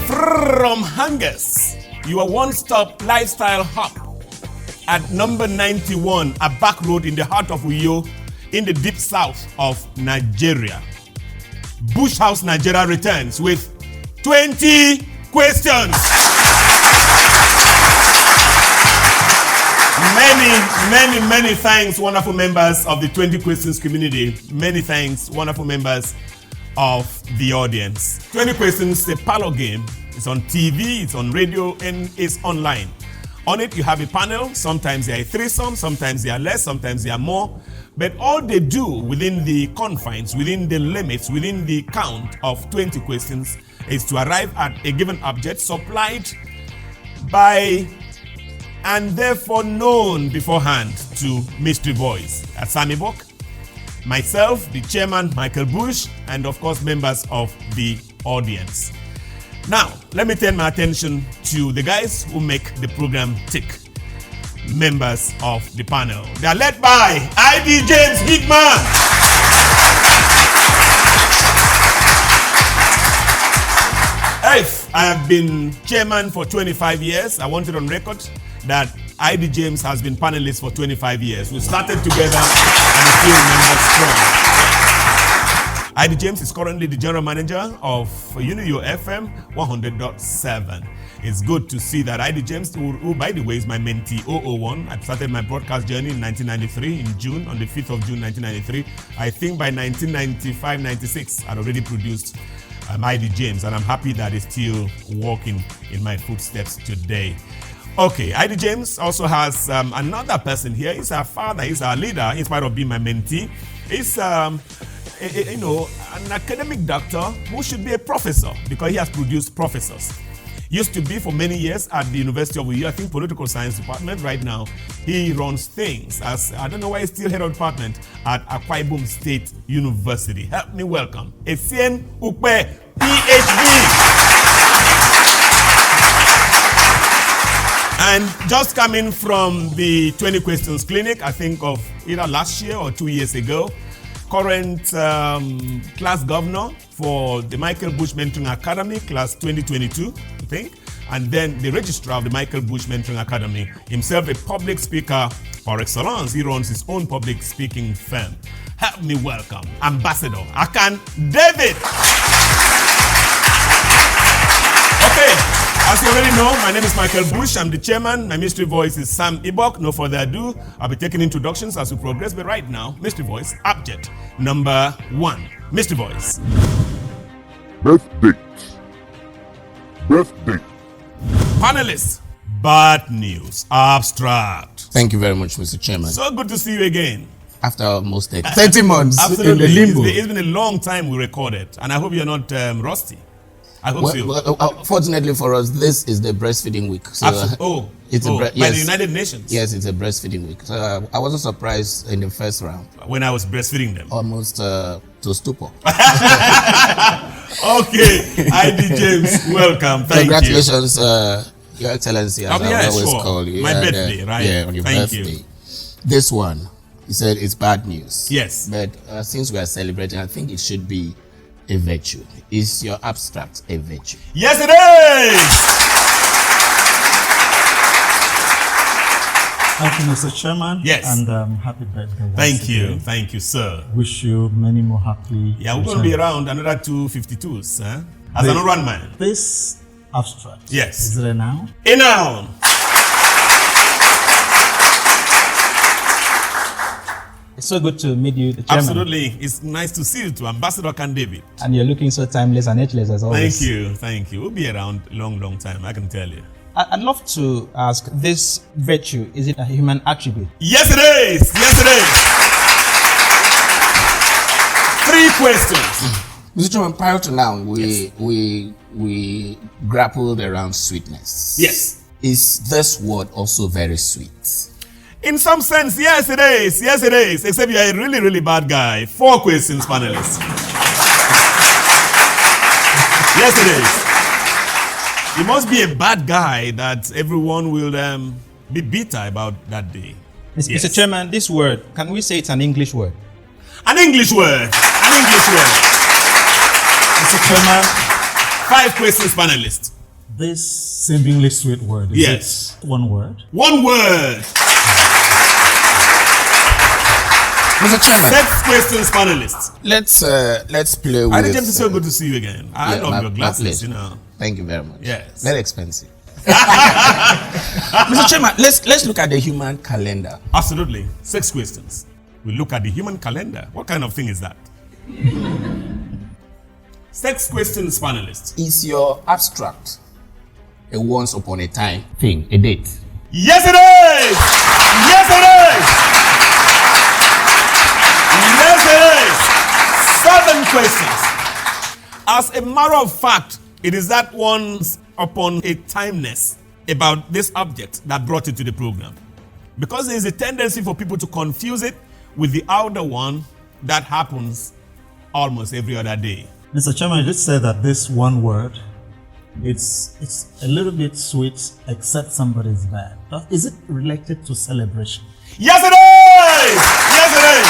From Hangers, your one-stop lifestyle hub at number 91 Abak Road in the heart of Uyo in the deep south of Nigeria. Bush House Nigeria returns with 20 questions. Many thanks, wonderful members of the 20 questions community. Many thanks, wonderful members of the audience. 20 questions, the Parlour game. It's on TV, it's on radio, and it's online. On it, you have a panel. Sometimes they are a threesome, sometimes they are less, sometimes they are more. But all they do within the confines, within the limits, within the count of 20 questions is to arrive at a given object supplied by and therefore known beforehand to Mystery Voice at Sammy Bok, myself, the chairman, Michael Bush, and of course members of the audience. Now, let me turn my attention to the guys who make the program tick. Members of the panel. They are led by ID James, big man. If I have been chairman for 25 years, I want it on record that ID James has been panelist for 25 years. We started together and we still remember strong. ID James is currently the general manager of Unio FM 100.7. It's good to see that ID James, who by the way is my mentee 001, I started my broadcast journey in 1993 in June, on the 5th of June 1993. I think by 1995-96, I'd already produced ID James, and I'm happy that he's still walking in my footsteps today. Okay, ID James also has another person here. He's our father, he's our leader, in spite of being my mentee. He's an academic doctor who should be a professor because he has produced professors. Used to be for many years at the University of Witty, I think political science department. Right now, he runs things as, I don't know why he's still head of department at Akwaima Estate University. Help me welcome Etinan Road, PhD. And just coming from the 20 Questions Clinic, I think of either last year or 2 years ago, current class governor for the Michael Bush Mentoring Academy, class 2022, I think, and then the registrar of the Michael Bush Mentoring Academy, himself a public speaker par excellence. He runs his own public speaking firm. Help me welcome Ambassador Aka David. Okay. As you already know, my name is Michael Bush. I'm the chairman. My mystery voice is Sam Ibok. No further ado, I'll be taking introductions as we progress. But right now, mystery voice, object number 1. Mystery voice. Birth date. Panelists, bad news, abstract. Thank you very much, Mr. Chairman. So good to see you again. After almost 30 months Absolutely. in the limbo. It's been a long time we recorded, and I hope you're not rusty. I hope so. Fortunately for us, this is the breastfeeding week. So by the United Nations. Yes, it's a breastfeeding week. So I wasn't surprised in the first round. When I was breastfeeding them. Almost to stupor. Okay, ID James, welcome. Thank Congratulations, Your Excellency, as I always call you. My birthday, right? Yeah, on your birthday. You. This one, you said it's bad news. Yes. But since we are celebrating, I think it should be a virtue. Is your abstract a virtue? Yes, it is! Thank you, Mr. Chairman. Yes. And happy birthday. Thank you, sir. Wish you many more happy. Yeah, we're going to be around another 252s, as an run man. This abstract. Yes. Is it a noun? A noun. It's so good to meet you, the chairman. Absolutely. It's nice to see you too, Ambassador Aka David. And you're looking so timeless and ageless as always. Thank you. We'll be around a long time, I can tell you. I'd love to ask, this virtue, is it a human attribute? Yes, it is. 3 questions. Mr. Chairman, prior to now, we grappled around sweetness. Yes. Is this word also very sweet? In some sense, yes, it is. Except you're a really bad guy. 4 questions, panelists. Yes, it is. You must be a bad guy that everyone will be bitter about that day. Mr. Chairman, this word, can we say it's an English word? An English word. An English word. Mr. Chairman, 5 questions, panelists. This seemingly sweet word, is Yes. it one word? One word. Mr. Chairman, 6 questions, panelists. let's play with. I think James, it's so good to see you again. I love your glasses, pleasure. you know. Thank you very much. Yes. Very expensive. Mr. Chairman, let's look at the human calendar. Absolutely. 6 questions. We look at the human calendar. What kind of thing is that? 6 questions, panelists. Is your abstract a once upon a time thing, a date? Yes, it is! Yes, it is! Yes, it is! 7 questions. As a matter of fact, it is that once upon a timeness about this object that brought it to the program. Because there is a tendency for people to confuse it with the outer one that happens almost every other day. Mr. Chairman, you just said that this one word, it's a little bit sweet, except somebody's bad. Is it related to celebration? Yes, it is! Yes, it is!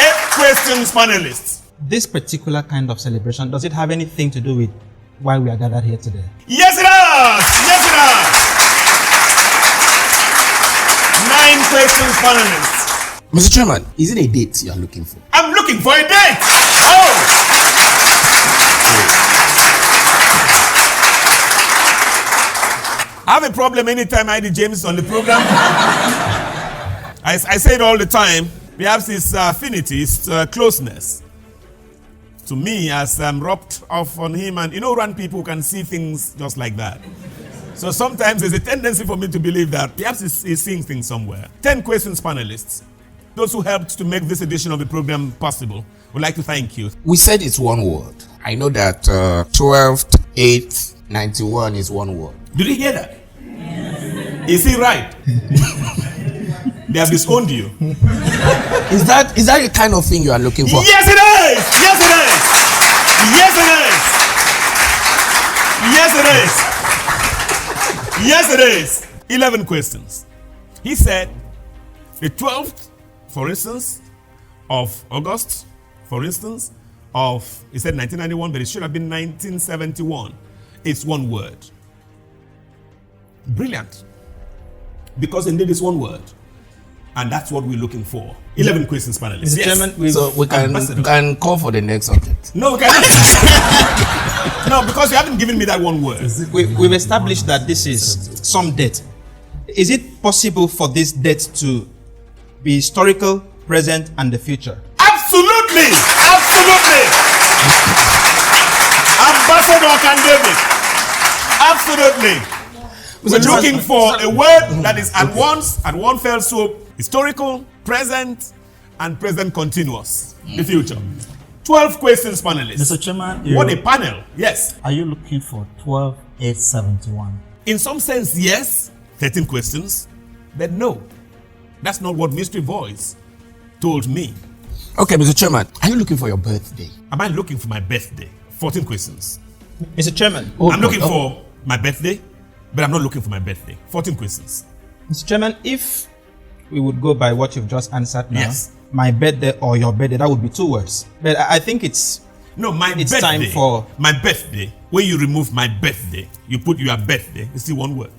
8 questions, panelists. this particular kind of celebration, does it have anything to do with why we are gathered here today? Yes, it does! Yes, it does! 9 questions, panelists. Mr. Chairman, is it a date you are looking for? I'm looking for a date! Oh! I have a problem anytime ID James is on the program. I say it all the time. Perhaps it's affinity, it's closeness. To me, as I'm rubbed off on him, and run people can see things just like that. So sometimes there's a tendency for me to believe that perhaps he's seeing things somewhere. 10 questions, panelists. Those who helped to make this edition of the program possible, would like to thank you. We said it's one word. I know that 12/8/91 is one word. Did you hear that? Is he right? They have disowned you. Is that the kind of thing you are looking for? Yes, it is! Yes, it is! Yes, it is! Yes, it is! Yes, it is! 11 questions. He said, the 12th, for instance, of August, for instance, he said 1991, but it should have been 1971. It's one word. Brilliant. Because indeed it's one word. And that's what we're looking for. 11 questions, panelists. Mr. Chairman, So we can call for the next subject. No, we cannot. No, because you haven't given me that one word. We've established that this is some debt. Is it possible for this debt to be historical, present, and the future? Absolutely! Absolutely! Ambassador Candemic. Absolutely. We're looking for a word that is at one fell swoop, historical, present, and present continuous. The future. 12 questions, panelists. Mr. Chairman, What a panel. Yes. are you looking for 12/8/71? In some sense, yes. 13 questions. But no. That's not what Mystery Voice told me. Okay, Mr. Chairman, are you looking for your birthday? Am I looking for my birthday? 14 questions. Mr. Chairman, I'm looking for my birthday, but I'm not looking for my birthday. 14 questions. Mr. Chairman, if we would go by what you've just answered now, Yes. my birthday or your birthday, that would be 2 words. But I think it's It's It's time for- my birthday. When you remove my birthday, you put your birthday, it's still one word.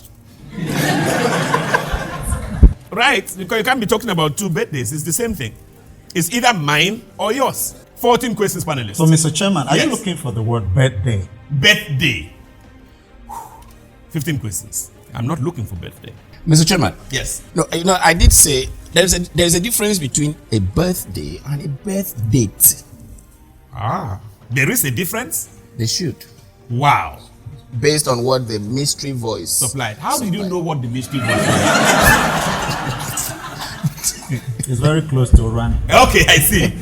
Right? Because you can't be talking about 2 birthdays. It's the same thing. It's either mine or yours. 14 questions, panelists. So, Mr. Chairman, are you Yes. looking for the word birthday? Birthday. 15 questions. I'm not looking for birthday. Mr. Chairman. Yes. No, I did say there's a difference between a birthday and a birth date. There is a difference? They should, Wow. based on what the Mystery Voice Supplied. How did you know what the mystery was? It's very close to run. Okay, I see.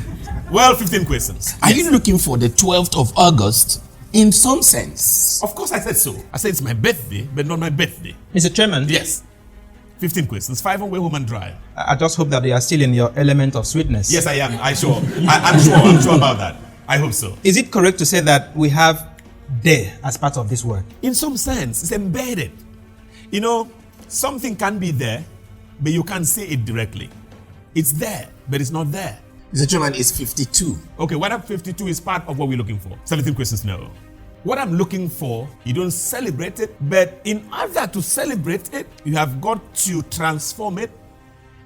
Well, 15 questions. Are you looking for the 12th of August in some sense? Of course I said so. I said it's my birthday, but not my birthday. Mr. Chairman. Yes. 15 questions. 5 on way home and dry. I just hope that they are still in your element of sweetness. Yes, I am. I'm sure about that. I hope so. Is it correct to say that we have there as part of this word? In some sense, it's embedded. You know, something can be there, but you can't say it directly. It's there, but it's not there. Mr. Chairman, it's 52. Okay, whether 52 is part of what we're looking for. 17 questions, no. What I'm looking for, you don't celebrate it, but in order to celebrate it, you have got to transform it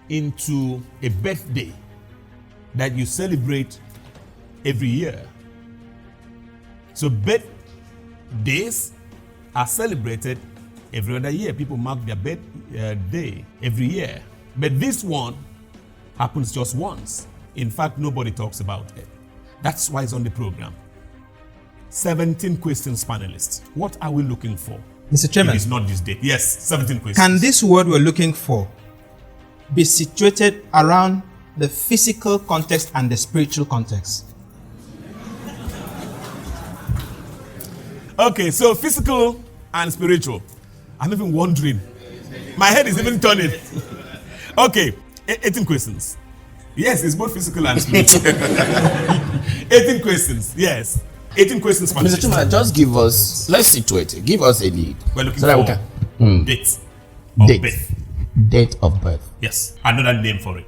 into a birthday that you celebrate every year. So birthdays are celebrated every other year. People mark their birthday every year. But this one happens just once. In fact, nobody talks about it. That's why it's on the program. 17 questions, panelists. What are we looking for? Mr. Chairman, It is not this date. Yes, 17 questions. can this word we're looking for be situated around the physical context and the spiritual context? Okay, so physical and spiritual. I'm even wondering. My head is even turning. Okay, 18 questions. Yes, it's both physical and spiritual. 18 questions, yes. 18 questions. Mr. Chairman, just give us, let's situate it. Give us a lead. We're looking so that we for can. date of Date. birth. Date of birth. Yes, another name for it.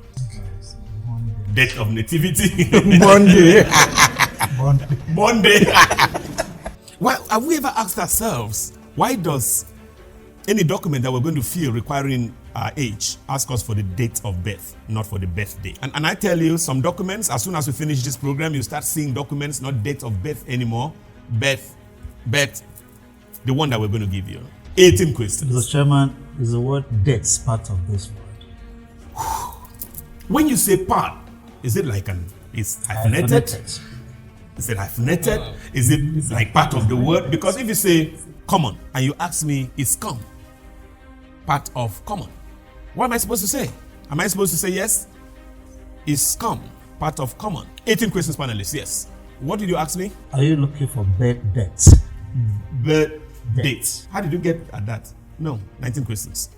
Date of nativity. Monday. Monday. Well, have we ever asked ourselves, why does any document that we're going to fill requiring our age ask us for the date of birth, not for the birthday? And I tell you, some documents, as soon as we finish this program, you start seeing documents, not date of birth anymore, birth, the one that we're going to give you. 18 questions. Mr. Chairman, is the word dates part of this word? When you say part, is it like it's hyphenated? Is it hyphenated? Is it like part of the word? Because if you say common and you ask me, is come part of common? What am I supposed to say? Am I supposed to say yes? Is come part of common? 18 questions, panelists, yes. What did you ask me? Are you looking for birth dates? Birth date. How did you get at that? No, 19 questions.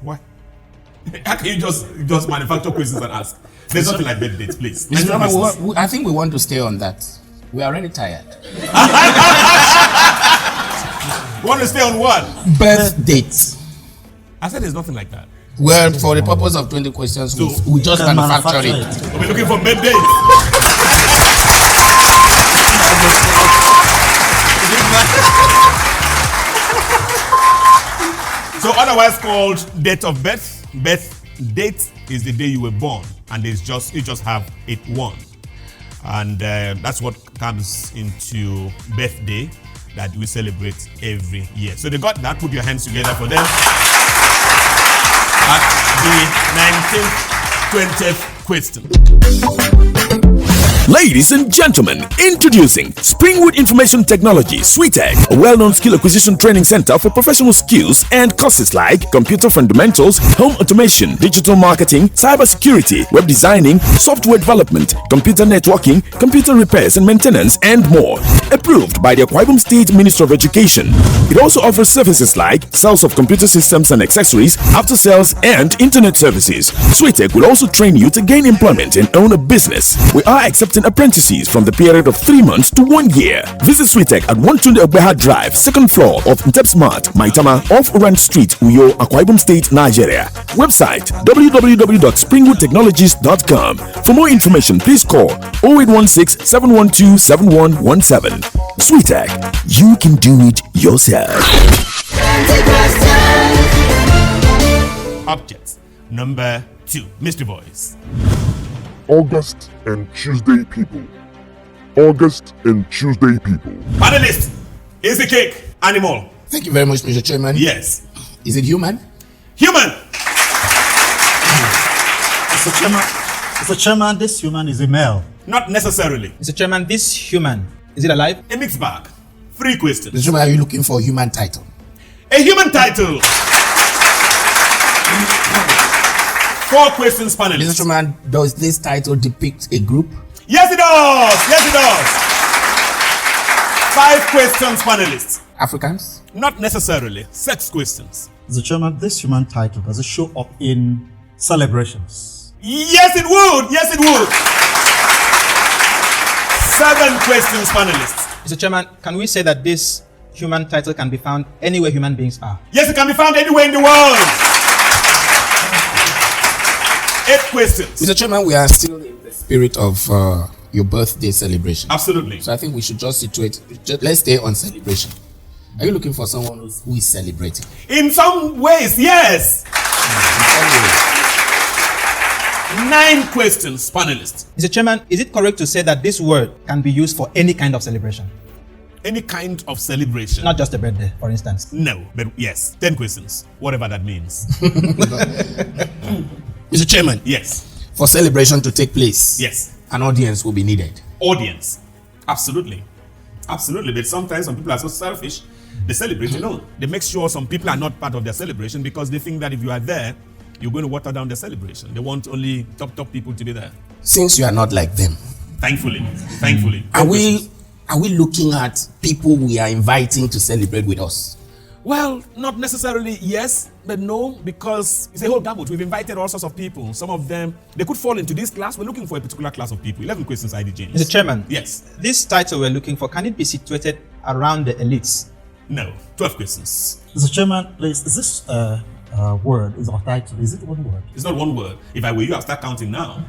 Why? How can you just manufacture questions and ask? There's nothing like birth dates, please. Mr. Chairman, I think we want to stay on that. We are already tired. Want to stay on what? Birth date. I said there's nothing like that. Well, for the purpose of 20 questions, So, we just can manufacture manufacture it. We're looking for birth dates. So otherwise called date of birth. Birth date is the day you were born, and you just have it one, and that's what comes into birthday that we celebrate every year. So they got that. Put your hands together for them. At the 19th, 20th question. Ladies and gentlemen, introducing Springwood Information Technology, SweetTech, a well-known skill acquisition training center for professional skills and courses like computer fundamentals, home automation, digital marketing, cybersecurity, web designing, software development, computer networking, computer repairs and maintenance, and more. Approved by the Akwaima State Ministry of Education. It also offers services like sales of computer systems and accessories, after sales, and internet services. SweetTech will also train you to gain employment and own a business. We are accepting apprentices from the period of 3 months to 1 year. Visit SweetTech at 120 Akparawa Drive, 2nd floor of Ntepsmart, Maitama, off Orange Street, Uyo, Akwa State, Nigeria. Website www.springwoodtechnologies.com. For more information, please call 0816 712 7117. SweetTech, you can do it yourself. Object number 2. Mystery Voice. August and Tuesday people. August and Tuesday people. Panelist, is the cake animal? Thank you very much, Mr. Chairman. Yes. Is it human? Human. Mr. Chairman, this human is a male. Not necessarily. Mr. Chairman, this human, is it alive? A mixed bag. 3 questions. Mr. Chairman, are you looking for a human title? A human title. 4 questions, Mr. panelists. Chairman, does this title depict a group? Yes, it does. Yes, it does. 5 questions, panelists. Africans? Not necessarily. 6 questions. Mr. Chairman, this human title, does it show up in celebrations? Yes, it would. Yes, it would. 7 questions, panelists. Mr. Chairman, can we say that this human title can be found anywhere human beings are? Yes, it can be found anywhere in the world. 8 questions. Mr. Chairman, we are still in the spirit of your birthday celebration. Absolutely. So I think we should just situate. Let's stay on celebration. Are you looking for someone who is celebrating? In some ways, yes. 9 questions, panelists. Mr. Chairman, is it correct to say that this word can be used for any kind of celebration? Any kind of celebration. Not just a birthday, for instance. No, but yes. 10 questions, whatever that means. Mr. Chairman, Yes. for celebration to take place, Yes. an audience will be needed. Audience. Absolutely. Absolutely. But sometimes some people are so selfish, they celebrate alone. They make sure some people are not part of their celebration because they think that if you are there, you're going to water down the celebration. They want only top people to be there. Since you are not like them, Thankfully. Thankfully. are we looking at people we are inviting to celebrate with us? Well, not necessarily yes, but no, because it's a whole gamut. We've invited all sorts of people. Some of them, they could fall into this class. We're looking for a particular class of people. 11 questions, ID James. Mr. Chairman, Yes. this title we're looking for, can it be situated around the elites? No. 12 questions. Mr. Chairman, please, is this word, is our title, is it one word? It's not one word. If I were you, I'll start counting now.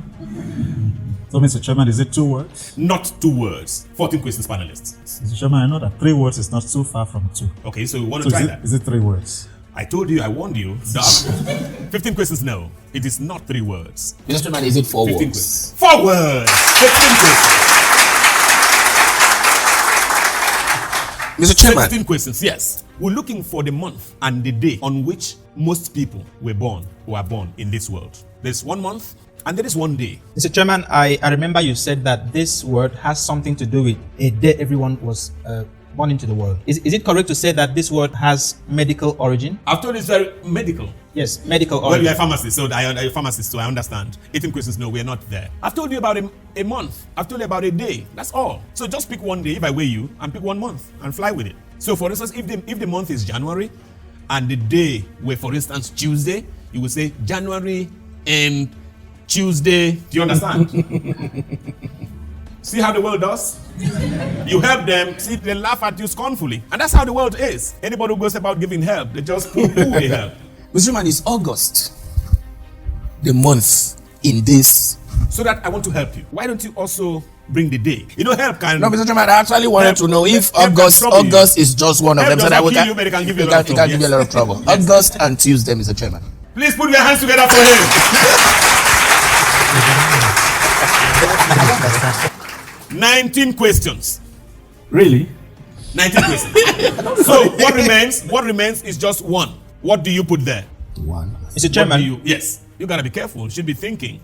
So, Mr. Chairman, is it 2 words? Not 2 words. 14 questions, panelists. Mr. Chairman, I know that 3 words is not too far from 2. Okay, so you want So to try that? is it 3 words? I told you, I warned you. 15 questions, no. It is not 3 words. Mr. Chairman, is it 4 15 words? questions. 4 words. 15 questions. Mr. Chairman, 15 questions, yes. We're looking for the month and the day on which most people were born who are born in this world. There's 1 month and there is 1 day. Mr. Chairman, I remember you said that this word has something to do with a day everyone was born into the world. Is it correct to say that this word has medical origin? I've told you it's very medical. Yes, medical Well, origin. you're a pharmacist, so I'm a pharmacist, so I understand. 18 questions, no, we're not there. I've told you about a month. I've told you about a day. That's all. So just pick 1 day if I were you and pick 1 month and fly with it. So for instance, if the month is January and the day were, for instance, Tuesday, you would say January and Tuesday. Do you understand? See how the world does? You help them, see, they laugh at you scornfully. And that's how the world is. Anybody who goes about giving help, they just poo-poo the help. Mr. Chairman, it's August, the month in this. So that I want to help you. Why don't you also bring the day? You know, help can... No, Mr. Chairman, I actually wanted to know if help can trouble you. August is just one of Help them. So does that not we kill you, but it can give you a lot of trouble. It can give you a lot of trouble. August and Tuesday, Mr. Chairman. Please put your hands together for him. 19 questions. Really? 19 questions. So what remains? What remains is just 1. What do you put there? 1. Mr. Chairman, Yes. You gotta be careful. You should be thinking.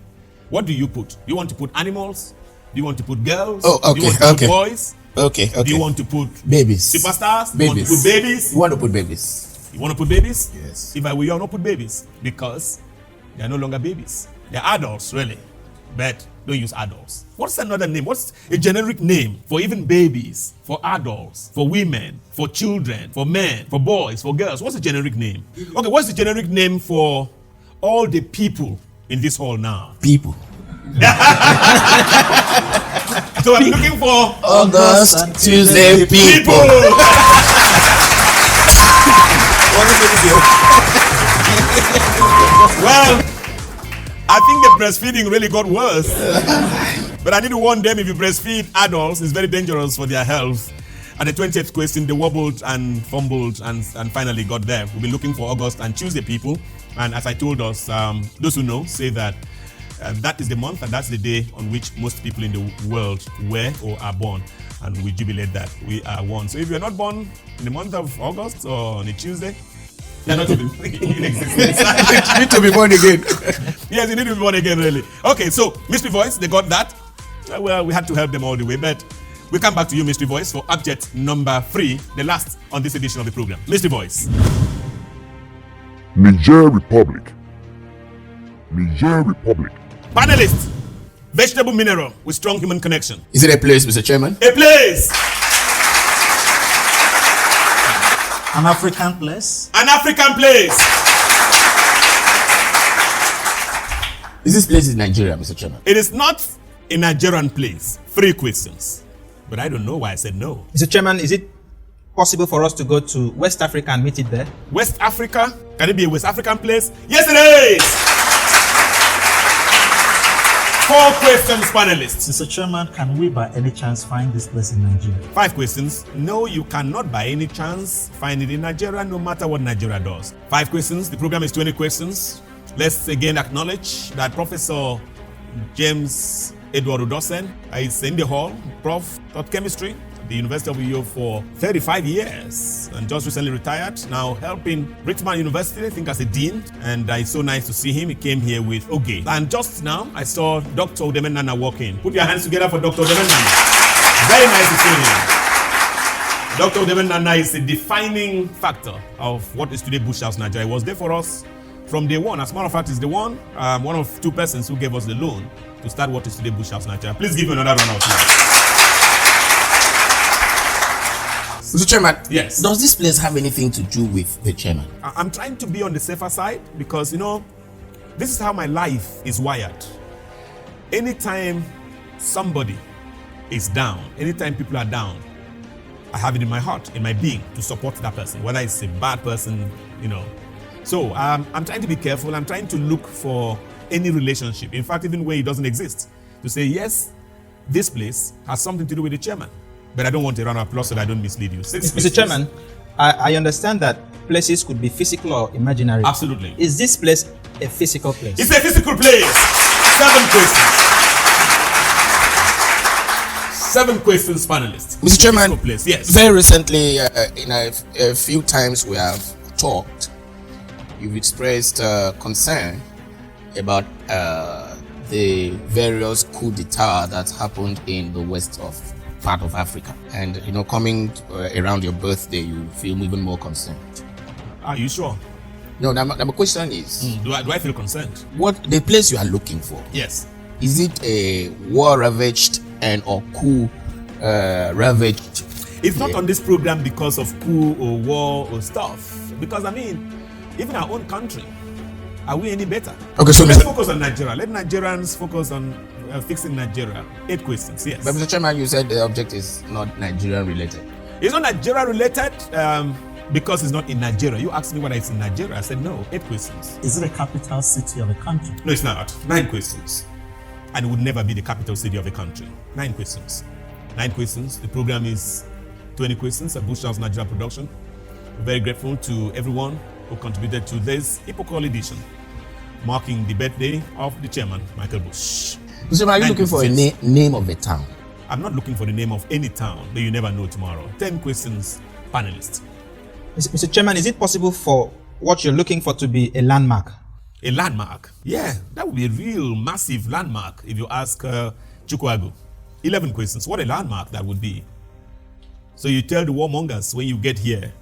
What do you put? Do you want to put animals? Do you want to put girls? Oh, Do you okay, want to okay. put boys? Okay. Do you want to put babies? superstars? Do you want to put babies? You want to put babies? You want to put babies? Yes. If I were you, I'll not put babies because they are no longer babies. They're adults, really. But don't use adults. What's another name? What's a generic name for even babies, for adults, for women, for children, for men, for boys, for girls? What's a generic name? Okay, what's the generic name for all the people in this hall now? People. So I'm looking for August, Tuesday, people. Well, I think the breastfeeding really got worse. But I need to warn them, if you breastfeed adults, it's very dangerous for their health. At the 20th question, they wobbled and fumbled and finally got there. We'll be looking for August and Tuesday people. And as I told us, those who know say that that is the month and that's the day on which most people in the world were or are born. And we jubilate that we are one. So if you're not born in the month of August or on a Tuesday, you're not even in existence. You need to be born again. Yes, you need to be born again, really. Okay, so Mystery Voice, they got that. Well, we had to help them all the way, but we'll come back to you, Mystery Voice, for object number 3, the last on this edition of the program. Mystery Voice. Niger Republic. Niger Republic. Panelist, vegetable mineral with strong human connection. Is it a place, Mr. Chairman? A place. An African place? An African place. Is this place in Nigeria, Mr. Chairman? It is not a Nigerian place. 3 questions. but I don't know why I said no. Mr. Chairman, is it possible for us to go to West Africa and meet it there? West Africa? Can it be a West African place? Yes, it is! 4 questions, panelists. Mr. Chairman, can we by any chance find this place in Nigeria? 5 questions. No, you cannot by any chance find it in Nigeria, no matter what Nigeria does. 5 questions. The program is 20 questions. Let's again acknowledge that Professor James Edward Udosen is in the hall. Prof. taught chemistry at the University of Uyo for 35 years and just recently retired. Now helping Richmond University, I think, as a dean. And it's so nice to see him. He came here with Oge. And just now, I saw Dr. Odemenana walk in. Put your hands together for Dr. Odemenana. Very nice to see him. Dr. Odemenana is a defining factor of what is today BUSHHouseNigeria. He was there for us from day one. As a matter of fact, he's the one of 2 persons who gave us the loan to start what is today BUSHHouseNigeria. Please give him another round of applause. Mr. Chairman, yes. Does this place have anything to do with the chairman? I'm trying to be on the safer side because, this is how my life is wired. Anytime somebody is down, anytime people are down, I have it in my heart, in my being, to support that person, whether it's a bad person, So I'm trying to be careful. I'm trying to look for any relationship, in fact, even where it doesn't exist, to say, yes, this place has something to do with the chairman. But I don't want a round of applause so that I don't mislead you. Mr. Chairman, I understand that places could be physical or imaginary. Absolutely. Is this place a physical place? It's a physical place. 7 questions. 7 questions, panelists. Mr. Chairman, place. Yes. Very recently, in a few times we have talked, you've expressed concern about the various coup d'etat that happened in the west of part of Africa, and coming around your birthday, you feel even more concerned. Are you sure? No, now my question is, do I feel concerned? What the place you are looking for? Yes. Is it a war-ravaged and or coup ravaged? It's not on this program because of coup or war or stuff. Because even our own country, are we any better? Okay, so let's focus on Nigeria. Let Nigerians focus on fixing Nigeria. 8 questions, yes. But Mr. Chairman, you said the object is not Nigerian related. It's not Nigeria related because it's not in Nigeria. You asked me whether it's in Nigeria. I said no. 8 questions. Is it a capital city of a country? No, it's not. 9 questions. And it would never be the capital city of a country. 9 questions. 9 questions. The program is 20 questions, a BUSHHouseNigeria production. We're very grateful to everyone who contributed to this epochal edition, marking the birthday of the chairman, Michael Bush. Mr. Chairman, are you looking for a name of a town? I'm not looking for the name of any town, but you never know tomorrow. 10 questions, panelists. Mr. Chairman, is it possible for what you're looking for to be a landmark? A landmark? Yeah, that would be a real massive landmark if you ask Chukwago. 11 questions. What a landmark that would be. So you tell the warmongers when you get here,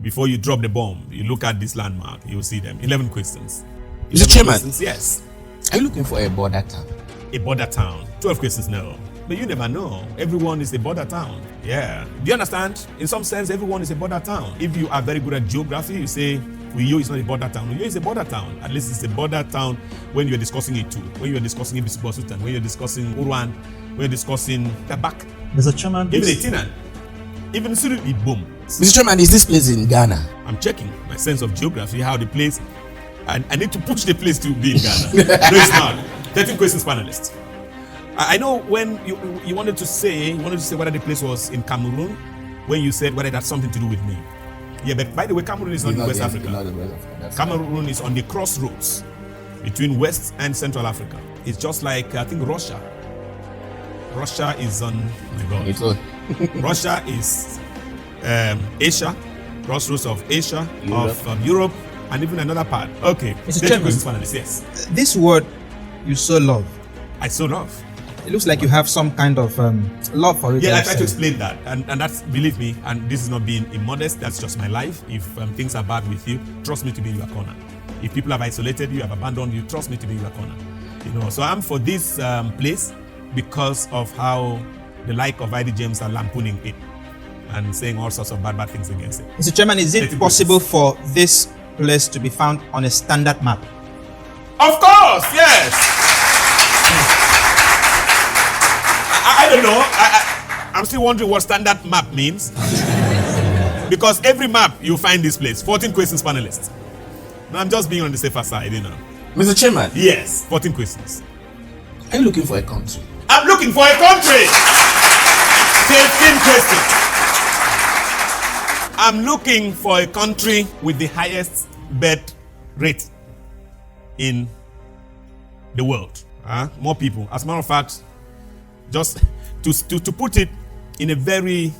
before you drop the bomb, you look at this landmark, you'll see them. 11 questions. Mr. Chairman, questions, yes. Are you looking for a border town? A border town. 12 questions, no. But you never know. Everyone is a border town. Yeah. Do you understand? In some sense, everyone is a border town. If you are very good at geography, you say, Uyo is not a border town. Uyo is a border town. At least it's a border town when you're discussing it too. When you're discussing Ibisubosutan, when you're discussing Urwan, when you're discussing Tabak. Mr. Chairman, even Etinan. Even Suru IBOM. Mr. Chairman, is this place in Ghana? I'm checking my sense of geography, how the place, and I need to push the place to be in Ghana. No, it's not. 13 questions, panelists. I know when you wanted to say whether the place was in Cameroon, when you said whether it had something to do with me. Yeah, but by the way, Cameroon is not in West Africa. Cameroon is on the crossroads between West and Central Africa. It's just like, I think, Russia. Russia is on, oh my God. Russia is Asia, crossroads of Asia, of Europe, and even another part. Okay. Mr. Chairman, yes. This word you so love. I so love. It looks like you have some kind of love for it. Yeah, I try to explain that, and that's, believe me, and this is not being immodest. That's just my life. If things are bad with you, trust me to be in your corner. If people have isolated you, have abandoned you, trust me to be in your corner. So I'm for this place because of how the like of ID James are lampooning it and saying all sorts of bad things against it. Mr. Chairman, is it possible for this place to be found on a standard map? Of course, yes. I don't know. I'm still wondering what standard map means. Because every map you find this place. 14 questions, panelists. No, I'm just being on the safer side, Mr. Chairman. Yes, 14 questions. Are you looking for a country? I'm looking for a country. 15 questions. I'm looking for a country with the highest birth rate in the world. More people. As a matter of fact, just to put it in a very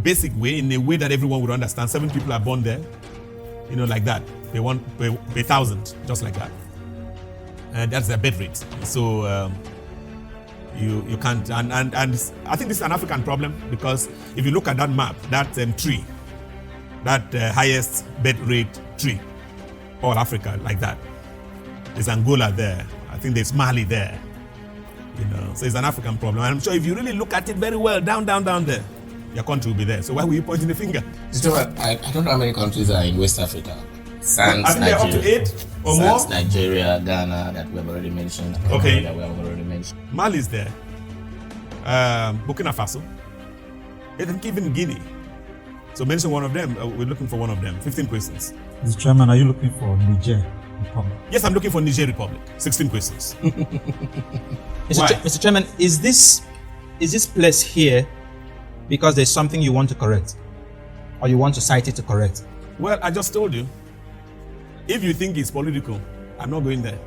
basic way, in a way that everyone would understand, 7 people are born there, like that. They want per 1,000, just like that. That's their birth rate. So you can't, and I think this is an African problem, because if you look at that map, that tree, that highest birth rate tree, all Africa, like that. There's Angola there. I think there's Mali there. So it's an African problem. And I'm sure if you really look at it very well, down there, your country will be there. So why were you pointing the finger? I don't know how many countries are in West Africa. Sans I think they're up to 8 or more. Sans Nigeria, Ghana, that we have already mentioned. Okay. That we have already mentioned. Mali is there. Burkina Faso. I think even Guinea. So mention one of them. We're looking for one of them. 15 questions. Mr. Chairman, are you looking for Niger Republic? Yes, I'm looking for Niger Republic. 16 questions. Mr. Chairman, is this place here because there's something you want to correct, or you want to cite it to correct? Well, I just told you. If you think it's political, I'm not going there.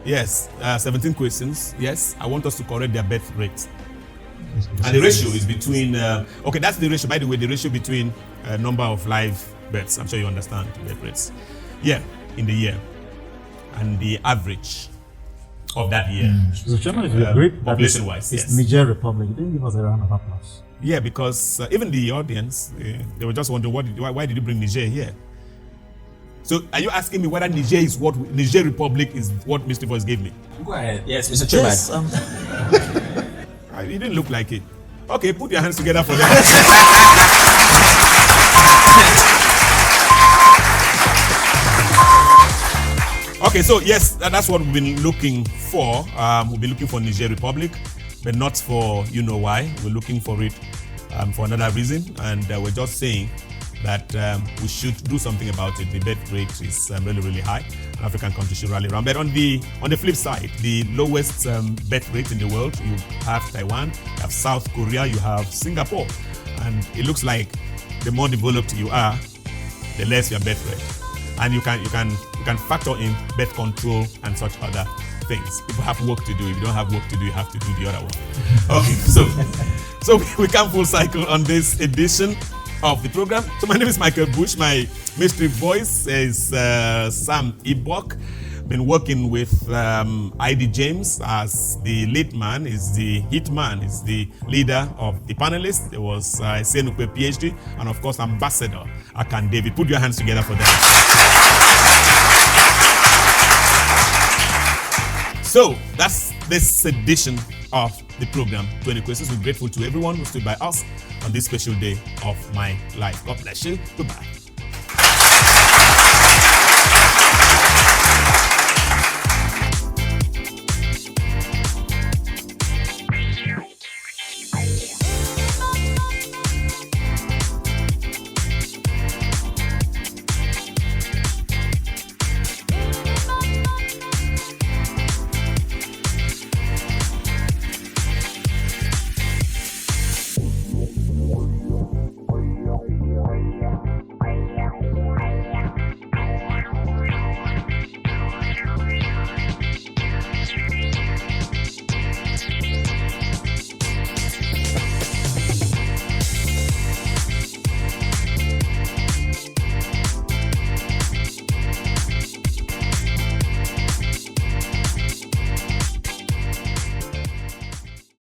Yes, 17 questions. Yes, I want us to correct their birth rate. And the ratio is between, okay, that's the ratio, by the way, the ratio between number of live births. I'm sure you understand birth rates. Yeah, in the year. And the average of that year. Mr. Chairman, if you agree, population-wise, it's yes. Niger Republic. You didn't give us a round of applause. Yeah, because even the audience, they were just wondering, why did you bring Niger here? So are you asking me whether Niger Republic is what Mr. Voice gave me? Go ahead. Yes, Mr. Chairman. Yes, It didn't look like it. Okay, put your hands together for that. Okay, so yes, that's what we've been looking for. We've been looking for Niger Republic, but not for why. We're looking for it for another reason, and we're just saying that we should do something about it. The birth rate is really, really high. An African country should rally around. But on the flip side, the lowest birth rate in the world, you have Taiwan, you have South Korea, you have Singapore. And it looks like the more developed you are, the less your birth rate. And you can factor in birth control and such other things. People have work to do. If you don't have work to do, you have to do the other one. Okay, so we come full cycle on this edition of the program. So my name is Michael Bush. My mystery voice is Sam Ibok. Been working with ID James as the lead man, is the hit man, is the leader of the panelists. There was Senukwe PhD, and of course Ambassador Akan David. Put your hands together for that. So that's this edition of the program 20 Questions. We're grateful to everyone who stood by us on this special day of my life. God bless you. Goodbye.